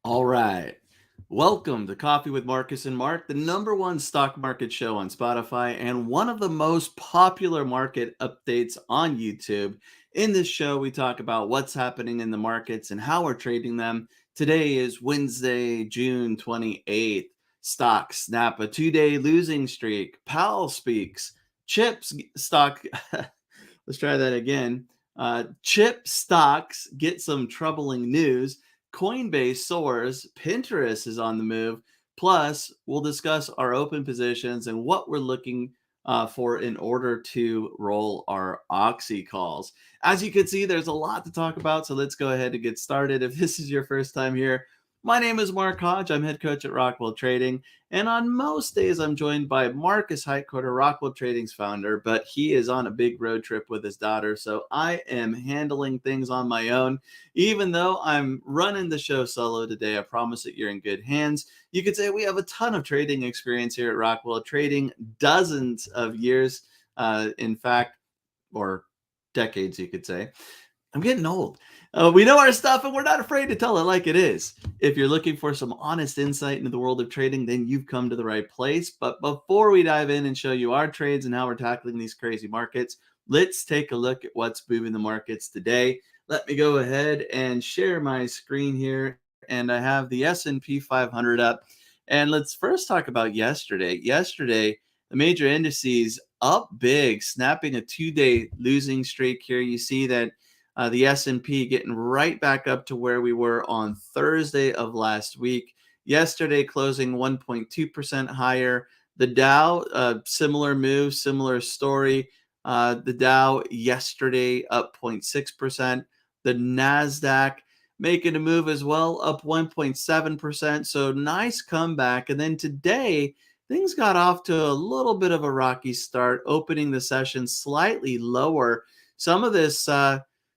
All right. Welcome to Coffee with Marcus and Mark, the number one stock market show on Spotify and one of the most popular market updates on YouTube. In this show, we talk about what's happening in the markets and how we're trading them. Today is Wednesday, June 28th. Stocks snap a 2 day losing streak. Powell speaks. Chips stock. Let's try that again. Chip stocks get some troubling news. Coinbase soars, Pinterest is on the move. Plus, we'll discuss our open positions and what we're looking for in order to roll our Oxy calls. As you can see, there's a lot to talk about, so let's go ahead and get started. If this is your first time here, my name is Mark Hodge. I'm head coach at Rockwell Trading. And on most days, I'm joined by Marcus Heitquarter, Rockwell Trading's founder, but he is on a big road trip with his daughter. So I am handling things on my own. Even though I'm running the show solo today, I promise that you're in good hands. You could say we have a ton of trading experience here at Rockwell Trading, dozens of years, in fact, or decades, you could say. I'm getting old. We know our stuff and we're not afraid to tell it like it is. If you're looking for some honest insight into the world of trading, then you've come to the right place. But before we dive in and show you our trades and how we're tackling these crazy markets, let's take a look at what's moving the markets today. Let me go ahead and share my screen here. And I have the S&P 500 up. And let's first talk about yesterday. Yesterday, the major indices up big, snapping a 2 day losing streak here. You see that the S&P getting right back up to where we were on Thursday of last week. Yesterday closing 1.2% higher. The Dow, similar move, similar story. The Dow yesterday up 0.6%. The NASDAQ making a move as well, up 1.7%. So nice comeback. And then today, things got off to a little bit of a rocky start, opening the session slightly lower. Some of this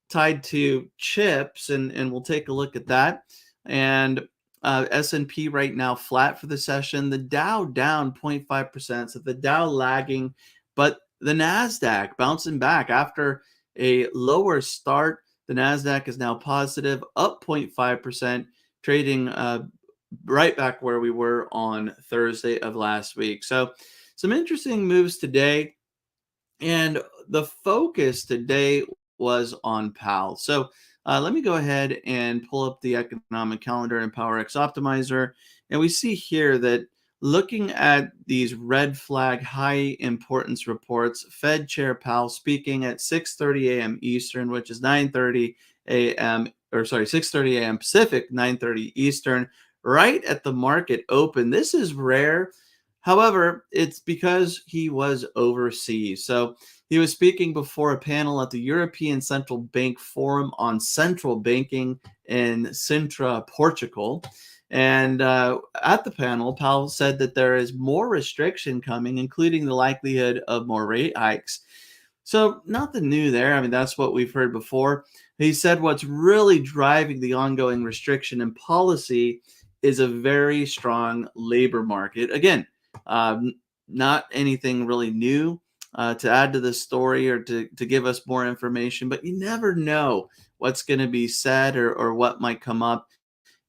tied to chips, and we'll take a look at that. And S&P right now flat for the session. The Dow down 0.5%. So the Dow lagging, but the NASDAQ bouncing back after a lower start. The NASDAQ is now positive, up 0.5%, trading right back where we were on Thursday of last week. So some interesting moves today. And the focus today was on Powell. So let me go ahead and pull up the economic calendar in PowerX Optimizer. And we see here that looking at these red flag high importance reports, Fed Chair Powell speaking at 6:30 a.m. Eastern, which is 9:30 a.m. or sorry, 6:30 a.m. Pacific, 9:30 Eastern, right at the market open. This is rare. However, it's because he was overseas. So he was speaking before a panel at the European Central Bank Forum on Central Banking in Sintra, Portugal. And at the panel, Powell said that there is more restriction coming, including the likelihood of more rate hikes. So nothing new there. I mean, that's what we've heard before. He said what's really driving the ongoing restriction and policy is a very strong labor market. Again, not anything really new to add to the story or to give us more information, but you never know what's going to be said or what might come up.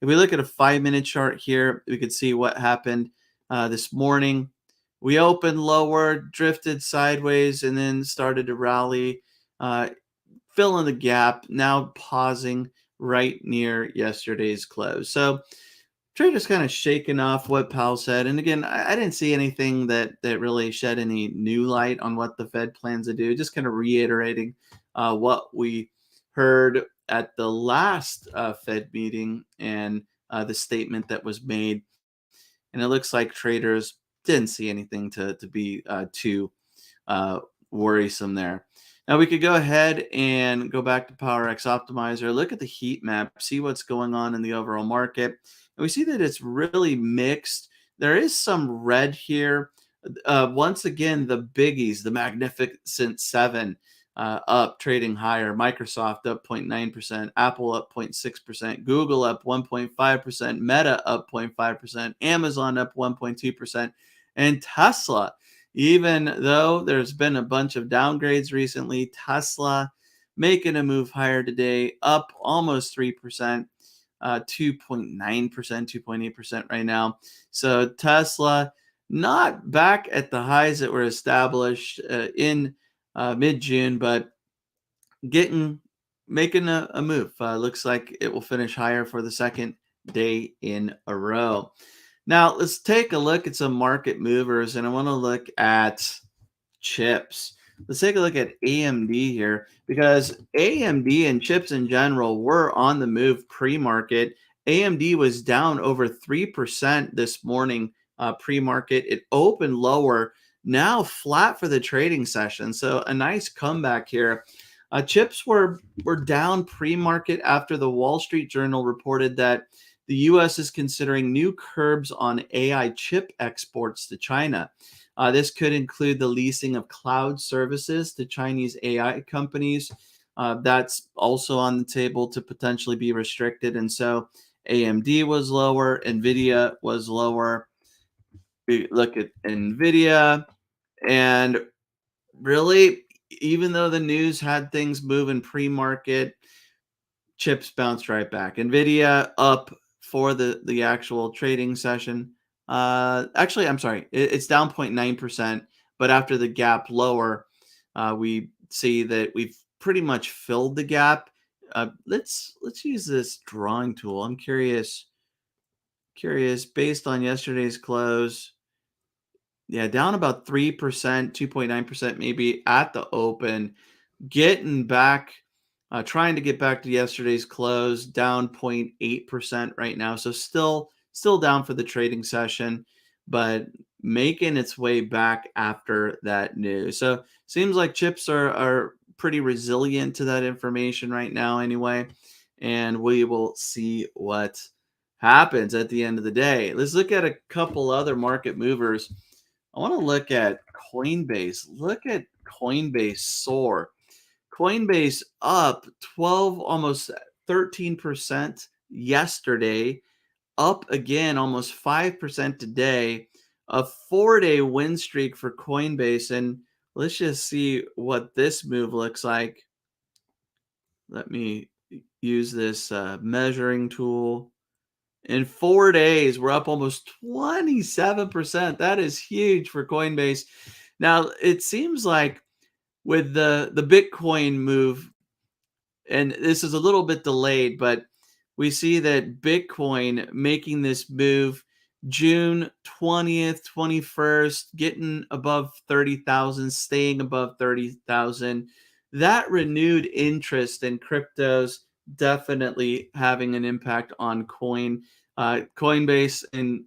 If we look at a 5-minute chart here, we could see what happened this morning. We opened lower, drifted sideways, and then started to rally, fill in the gap, now pausing right near yesterday's close. So traders kind of shaking off what Powell said. And again, I didn't see anything that really shed any new light on what the Fed plans to do, just kind of reiterating what we heard at the last Fed meeting and the statement that was made. And it looks like traders didn't see anything to be too worrisome there. Now we could go ahead and go back to PowerX Optimizer, look at the heat map, see what's going on in the overall market. And we see that it's really mixed. There is some red here. Once again, the biggies, the Magnificent Seven, up trading higher. Microsoft up 0.9%, Apple up 0.6%, Google up 1.5%, Meta up 0.5%, Amazon up 1.2%, and Tesla, even though there's been a bunch of downgrades recently, Tesla making a move higher today, up almost 3%. 2.9%, 2.8% right now. So Tesla not back at the highs that were established in mid June, but getting making a move. Looks like it will finish higher for the second day in a row. Now let's take a look at some market movers, and I want to look at chips. Let's take a look at AMD here because AMD and chips in general were on the move pre-market. AMD was down over 3% this morning pre-market. It opened lower, now flat for the trading session. So a nice comeback here. Chips were down pre-market after the Wall Street Journal reported that the U.S. is considering new curbs on AI chip exports to China. This could include the leasing of cloud services to Chinese AI companies. That's also on the table to potentially be restricted. And so AMD was lower, NVIDIA was lower. We look at NVIDIA, and really, even though the news had things moving pre-market, chips bounced right back. Nvidia up for the actual trading session. Actually, I'm sorry, it's down 0.9%, but after the gap lower, we see that we've pretty much filled the gap. Let's use this drawing tool. I'm curious based on yesterday's close. Yeah, down about 3%, 2.9% maybe at the open, getting back, trying to get back to yesterday's close, down 0.8% right now. So still down for the trading session, but making its way back after that news. So seems like chips are pretty resilient to that information right now anyway. And we will see what happens at the end of the day. Let's look at a couple other market movers. I want to look at Coinbase. Look at Coinbase soar. Coinbase up 12, almost 13% yesterday, up again almost 5% today. A 4-day win streak for Coinbase. And let's just see what this move looks like. Let me use this measuring tool. In 4 days, we're up almost 27%. That is huge for Coinbase. Now, it seems like with the Bitcoin move, and this is a little bit delayed, but we see that Bitcoin making this move June 20th, 21st, getting above 30,000, staying above 30,000. That renewed interest in cryptos definitely having an impact on Coinbase and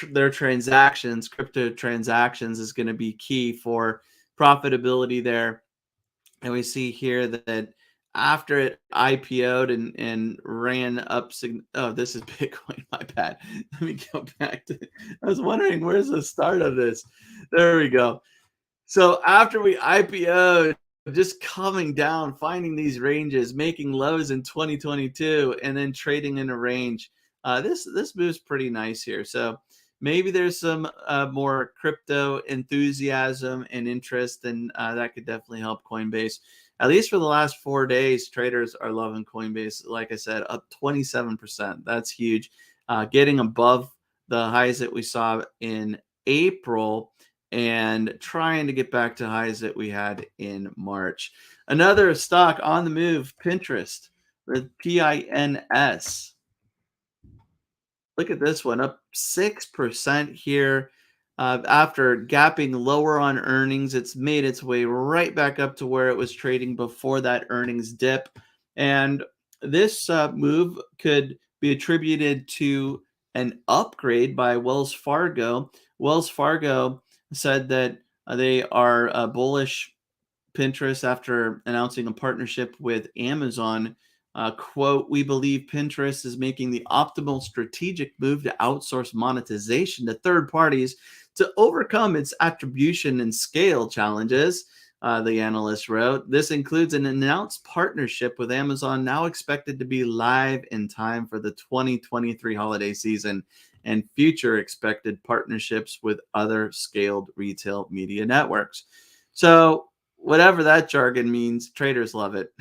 their transactions, crypto transactions is going to be key for profitability there. And we see here that after it IPO'd and ran up, oh, this is Bitcoin. My bad. Let me go back to. I was wondering where's the start of this. There we go. So after we IPO'd, just coming down, finding these ranges, making lows in 2022, and then trading in a range. This move's pretty nice here. So maybe there's some more crypto enthusiasm and interest, and that could definitely help Coinbase. At least for the last 4 days, traders are loving Coinbase. Like I said, up 27%. That's huge. Getting above the highs that we saw in April and trying to get back to highs that we had in March. Another stock on the move, Pinterest, with PINS. Look at this one, up 6% here. After gapping lower on earnings, it's made its way right back up to where it was trading before that earnings dip. And this move could be attributed to an upgrade by Wells Fargo. Wells Fargo said that they are bullish Pinterest after announcing a partnership with Amazon. Quote, we believe Pinterest is making the optimal strategic move to outsource monetization to third parties to overcome its attribution and scale challenges, the analyst wrote. This includes an announced partnership with Amazon now expected to be live in time for the 2023 holiday season and future expected partnerships with other scaled retail media networks. So whatever that jargon means, traders love it.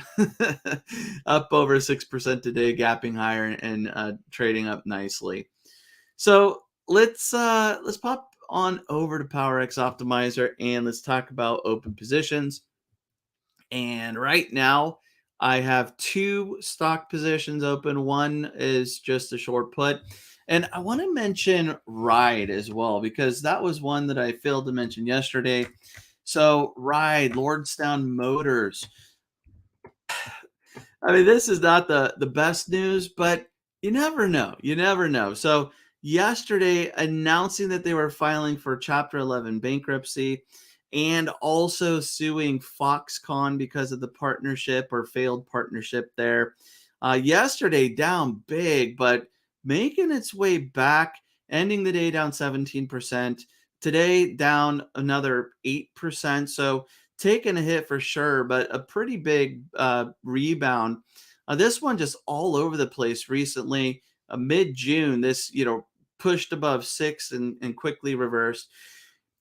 Up over 6% today, gapping higher and trading up nicely. So let's pop on over to PowerX Optimizer and let's talk about open positions. And right now, I have two stock positions open. One is just a short put. And I want to mention Ride as well, because that was one that I failed to mention yesterday. So, Ride, Lordstown Motors. I mean, this is not the best news, but you never know. You never know. So yesterday, announcing that they were filing for Chapter 11 bankruptcy and also suing Foxconn because of the partnership or failed partnership there. Yesterday, down big, but making its way back, ending the day down 17%. Today, down another 8%. So taken a hit for sure, but a pretty big rebound. This one just all over the place recently. Mid June, this pushed above 6 and quickly reversed.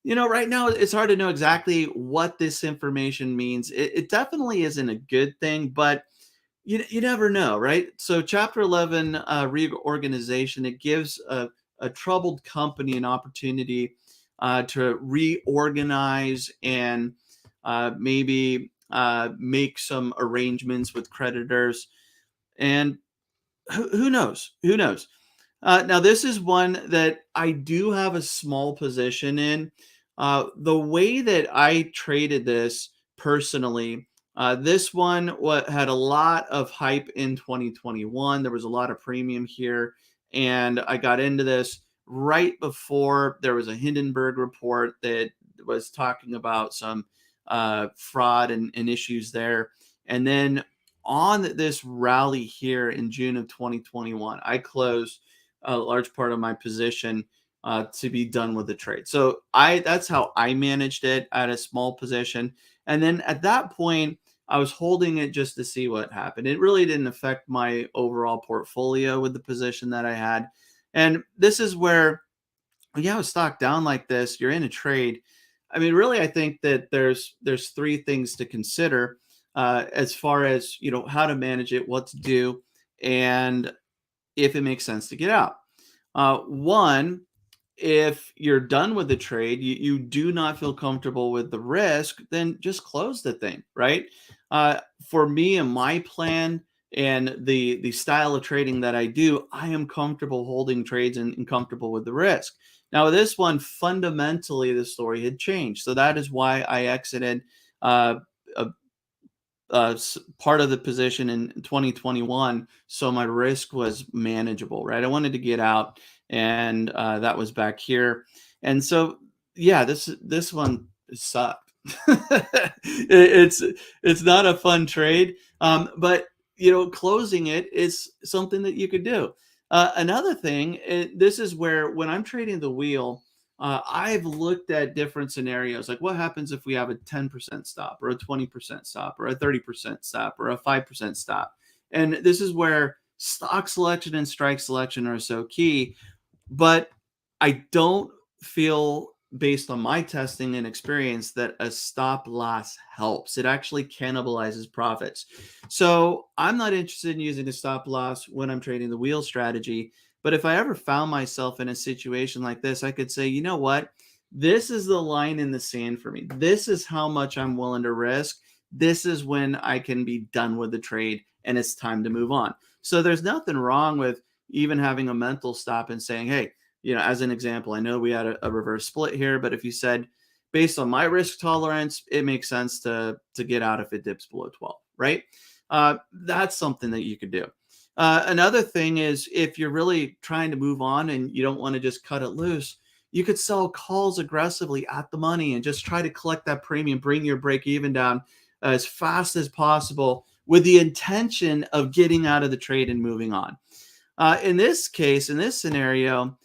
Right now it's hard to know exactly what this information means. It definitely isn't a good thing, but you never know, right? So Chapter 11 reorganization, it gives a troubled company an opportunity to reorganize and maybe make some arrangements with creditors. And who knows? Who knows? Now, this is one that I do have a small position in. The way that I traded this personally, this one had a lot of hype in 2021. There was a lot of premium here, and I got into this right before there was a Hindenburg report that was talking about some fraud and issues there. And then on this rally here in June of 2021, I closed a large part of my position to be done with the trade. So that's how I managed it at a small position. And then at that point, I was holding it just to see what happened. It really didn't affect my overall portfolio with the position that I had. And this is where when you have a stock down like this, you're in a trade. I mean, really, I think that there's three things to consider as far as how to manage it, what to do, and if it makes sense to get out. One, if you're done with the trade, you do not feel comfortable with the risk, then just close the thing, right? For me and my plan and the style of trading that I do, I am comfortable holding trades and comfortable with the risk. Now, with this one, fundamentally, the story had changed. So that is why I exited uh, a part of the position in 2021, so my risk was manageable, right? I wanted to get out, and that was back here. And so, yeah, this one sucked. It's not a fun trade, but closing it is something that you could do. Another thing, this is where when I'm trading the wheel, I've looked at different scenarios, like what happens if we have a 10% stop or a 20% stop or a 30% stop or a 5% stop. And this is where stock selection and strike selection are so key. But I don't feel, based on my testing and experience, that a stop loss helps. It actually cannibalizes profits. So I'm not interested in using a stop loss when I'm trading the wheel strategy. But if I ever found myself in a situation like this, I could say, you know what? This is the line in the sand for me. This is how much I'm willing to risk. This is when I can be done with the trade and it's time to move on. So there's nothing wrong with even having a mental stop and saying, hey, as an example, I know we had a reverse split here, but if you said, based on my risk tolerance, it makes sense to get out if it dips below 12, right? That's something that you could do. Another thing is, if you're really trying to move on and you don't want to just cut it loose, you could sell calls aggressively at the money and just try to collect that premium, bring your break even down as fast as possible with the intention of getting out of the trade and moving on. In this case, in this scenario,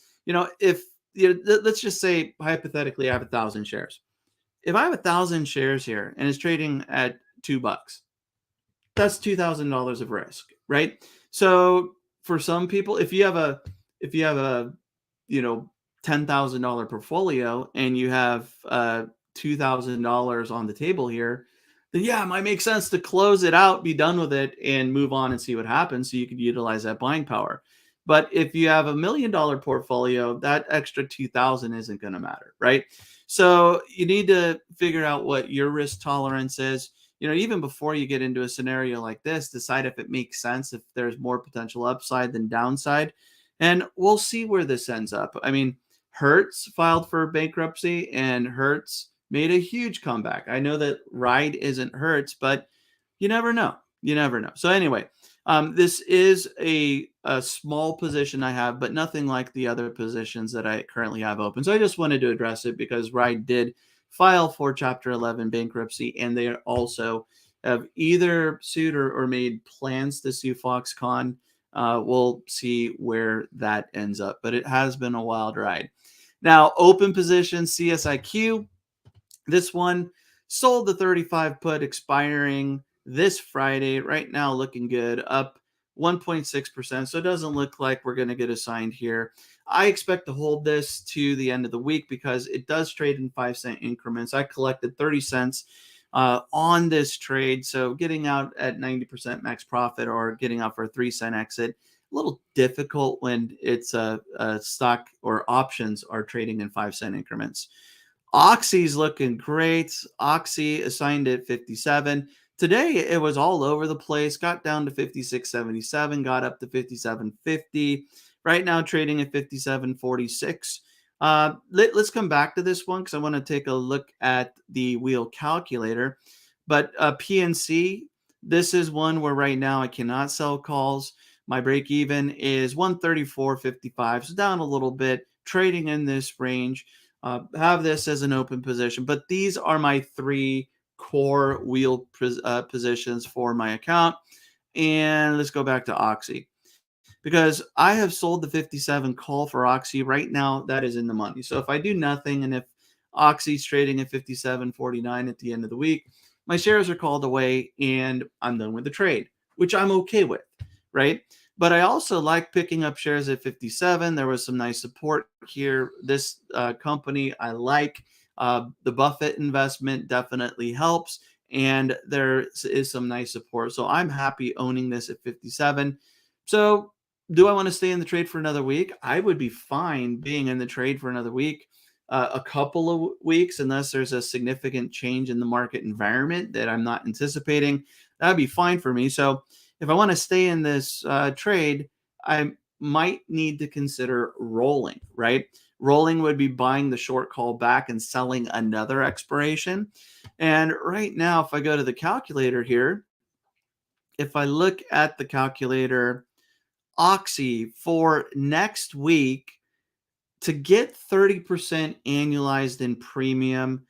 if let's just say hypothetically I have 1,000 shares. If I have 1,000 shares here and it's trading at $2, that's $2,000 of risk, right? So for some people, if you have a $10,000 portfolio and you have $2,000 on the table here, then yeah, it might make sense to close it out, be done with it, and move on and see what happens so you could utilize that buying power. But if you have $1 million portfolio, that extra 2,000 isn't going to matter, right? So you need to figure out what your risk tolerance is. Even before you get into a scenario like this, decide if it makes sense, if there's more potential upside than downside. And we'll see where this ends up. I mean, Hertz filed for bankruptcy and Hertz made a huge comeback. I know that Ride isn't Hertz, but you never know. You never know. So anyway, this is a small position I have, but nothing like the other positions that I currently have open. So I just wanted to address it because Ride did file for Chapter 11 bankruptcy, and they also have either sued or made plans to sue Foxconn. We'll see where that ends up, but it has been a wild ride. Now, open position CSIQ. This one sold the 35 put expiring this Friday. Right now, looking good, up 1.6%. So it doesn't look like we're going to get assigned here. I expect to hold this to the end of the week because it does trade in 5-cent increments. I collected 30 cents on this trade. So getting out at 90% max profit or getting out for a 3-cent exit, a little difficult when it's a stock or options are trading in 5-cent increments. Oxy's looking great. Oxy assigned at 57. Today it was all over the place. Got down to 56.77, got up to 57.50. Right now trading at 57.46. Let's come back to this one because I want to take a look at the wheel calculator. But PNC, this is one where right now I cannot sell calls. My break even is 134.55, so down a little bit. Trading in this range. Have this as an open position, but these are my three core wheel positions for my account. And let's go back to Oxy because I have sold the 57 call for Oxy right now. That is in the money. So if I do nothing and if Oxy's trading at 57.49 at the end of the week, my shares are called away and I'm done with the trade, which I'm okay with, right? But I also like picking up shares at 57. There was some nice support here. This company I like. The Buffett investment definitely helps, and there is some nice support. So I'm happy owning this at 57. So do I want to stay in the trade for another week? I would be fine being in the trade for another week, a couple of weeks, unless there's a significant change in the market environment that I'm not anticipating. That'd be fine for me. So if I want to stay in this trade, I might need to consider rolling, right? Rolling would be buying the short call back and selling another expiration. And right now, if I go to the calculator here, if I look at the calculator, Oxy for next week to get 30% annualized in premium,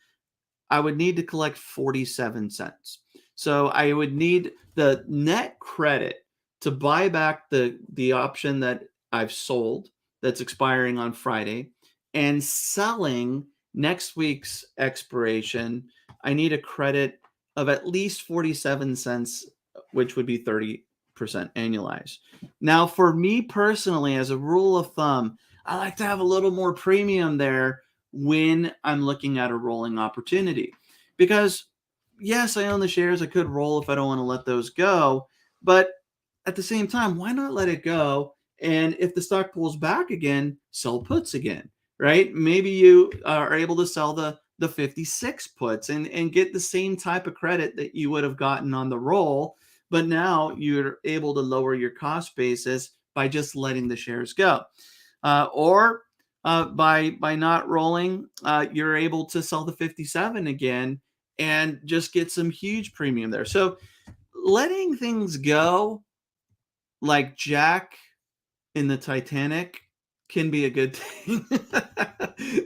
I would need to collect 47 cents. So I would need the net credit to buy back the option that I've sold that's expiring on Friday and selling next week's expiration. I need a credit of at least 47 cents, which would be 30% annualized. Now, for me personally, as a rule of thumb, I like to have a little more premium there when I'm looking at a rolling opportunity. Because yes, I own the shares. I could roll if I don't want to let those go. But at the same time, why not let it go? And if the stock pulls back again, sell puts again, right? Maybe you are able to sell the 56 puts and get the same type of credit that you would have gotten on the roll. But now you're able to lower your cost basis by just letting the shares go. Or by not rolling, you're able to sell the 57 again and just get some huge premium there. So letting things go like Jack in the Titanic can be a good thing.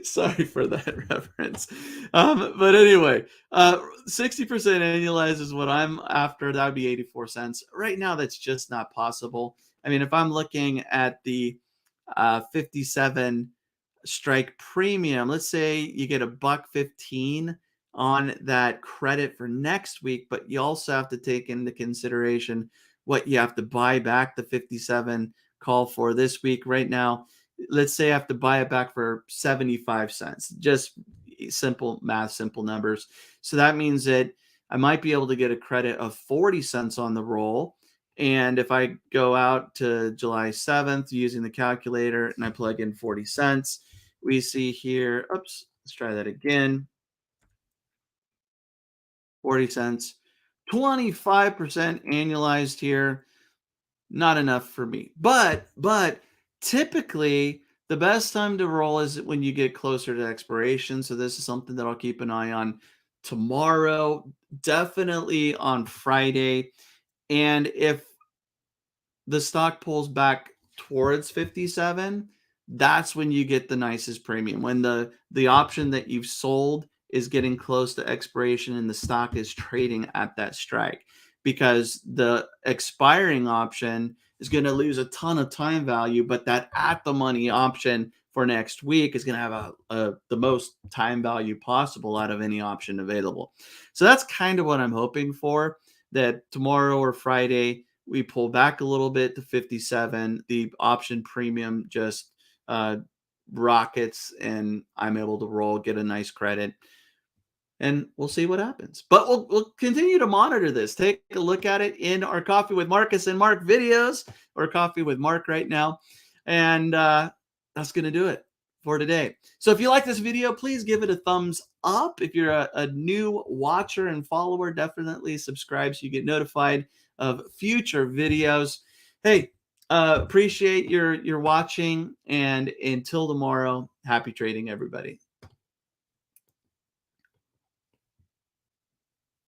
Sorry for that reference. But anyway, 60% annualized is what I'm after. That would be 84 cents. Right now, that's just not possible. I mean, if I'm looking at the 57 strike premium, let's say you get $1.15 on that credit for next week, but you also have to take into consideration what you have to buy back the 57 call for this week. Right now, let's say I have to buy it back for 75 cents. Just simple math, simple numbers. So that means that I might be able to get a credit of 40 cents on the roll. And if I go out to July 7th using the calculator and I plug in 40 cents, we see here, oops, let's try that again. 40 cents, 25% annualized here. Not enough for me. But typically the best time to roll is when you get closer to expiration. So this is something that I'll keep an eye on tomorrow, definitely on Friday. And if the stock pulls back towards 57, that's when you get the nicest premium. When the option that you've sold is getting close to expiration and the stock is trading at that strike, because the expiring option is going to lose a ton of time value, but that at the money option for next week is going to have the most time value possible out of any option available. So that's kind of what I'm hoping for, that tomorrow or Friday we pull back a little bit to 57. The option premium just uh, rockets, and I'm able to roll, get a nice credit, and we'll see what happens. But we'll continue to monitor this. Take a look at it in our Coffee with Marcus and Mark videos, or Coffee with Mark right now. And that's going to do it for today. So if you like this video, please give it a thumbs up. If you're a new watcher and follower, definitely subscribe so you get notified of future videos. Hey, appreciate your watching, and until tomorrow, happy trading, everybody.